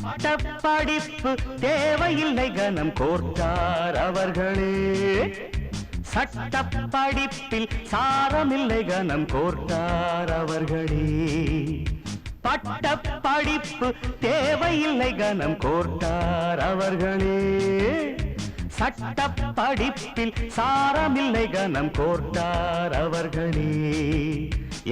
பட்ட படிப்பு தேவையில்லை கனம் கோர்த்தார் அவர்களே. சட்ட படிப்பில் சாரமில்லை கனம் கோர்த்தார் அவர்களே. பட்ட படிப்பு தேவையில்லை கனம் கோர்த்தார் அவர்களே. சட்ட படிப்பில் சாரமில்லை கனம் கோர்த்தார் அவர்களே.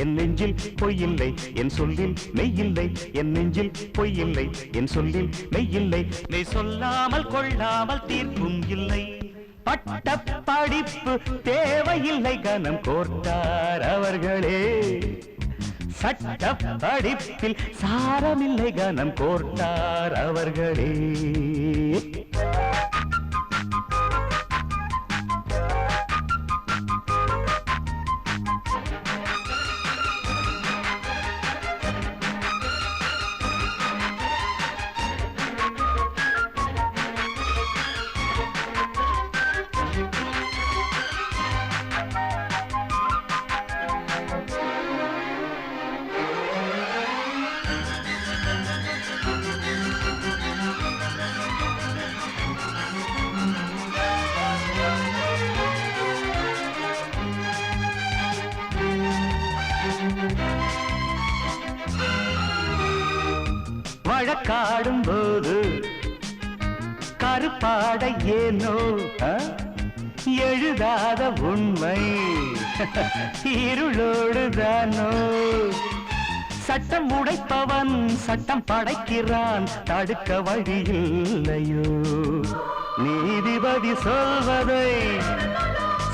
என் நெஞ்சில் பொய்யில்லை என் சொல்லில் மெய்யில்லை. என் நெஞ்சில் பொய்யில்லை என் சொல்லில் மெய்யில்லை. மெய் சொல்லாமல் கொள்ளாமல் தீர்ப்பும் இல்லை. பட்ட படிப்பு தேவையில்லை கனம் கோர்த்தார் அவர்களே. சட்ட படிப்பில் சாரமில்லை கனம் கோர்த்தார் அவர்களே. வழக்காடும் போது கருப்பாட ஏனோ எழுதாத உண்மை இருளோடுதானோ. சட்டம் உடைப்பவன் சட்டம் படைக்கிறான் தடுக்க வழியில்லையோ. நீதிபதி சொல்வதை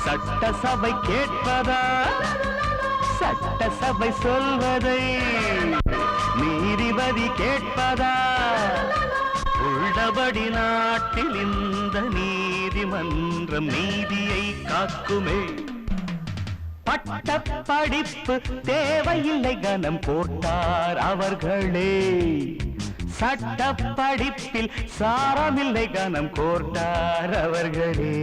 சட்டசபை கேட்பதா? சட்டசபை சொல்வதை நீதிபதி கேட்பதா? உள்ளபடி நாட்டில் இந்த நீதிமன்றம் நீதியை காக்குமே. பட்ட படிப்பு தேவையில்லை கனம் கோர்த்தார் அவர்களே. சட்ட படிப்பில் சாரமில்லை கனம் கோர்த்தார் அவர்களே.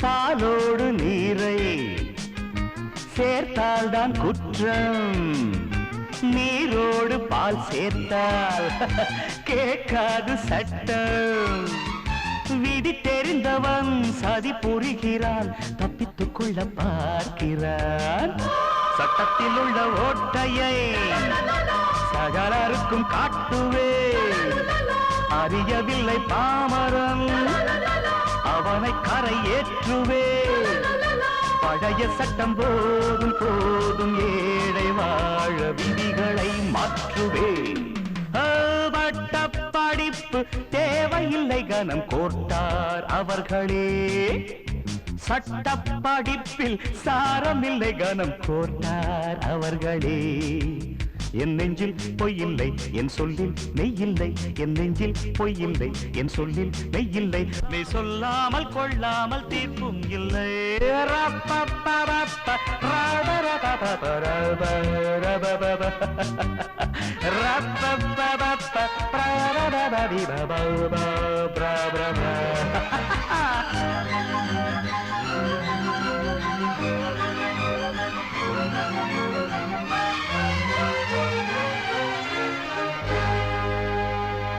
பாலோடு நீரை சேர்த்தால்தான் குற்றம். நீரோடு பால் சேர்த்தால் கேட்காது சட்டம். விதி தெரிந்தவன் சதி புரிகிறான் தப்பித்துக் கொள்ள பார்க்கிறான். சட்டத்தில் உள்ள ஓட்டையை சகலருக்கும் காட்டுவே. அறியவில்லை பாமரன் அவனை கரை ஏற்றுவே. பழைய சட்டம் போதும் போதும் ஏழை வாழ விதிகளை மாற்றுவே. பட்ட படிப்பு தேவையில்லை கனம் கோர்த்தார் அவர்களே. சட்ட படிப்பில் சாரமில்லை கனம் கோர்த்தார் அவர்களே. என் நெஞ்சில் பொய்யில்லை என் சொல்லில் மெய்யில்லை. என் நெஞ்சில் பொய்யில்லை என் சொல்லில் மெய்யில்லை. மெய் சொல்லாமல் கொள்ளாமல் தீர்ப்பும் இல்லை. ரப்ப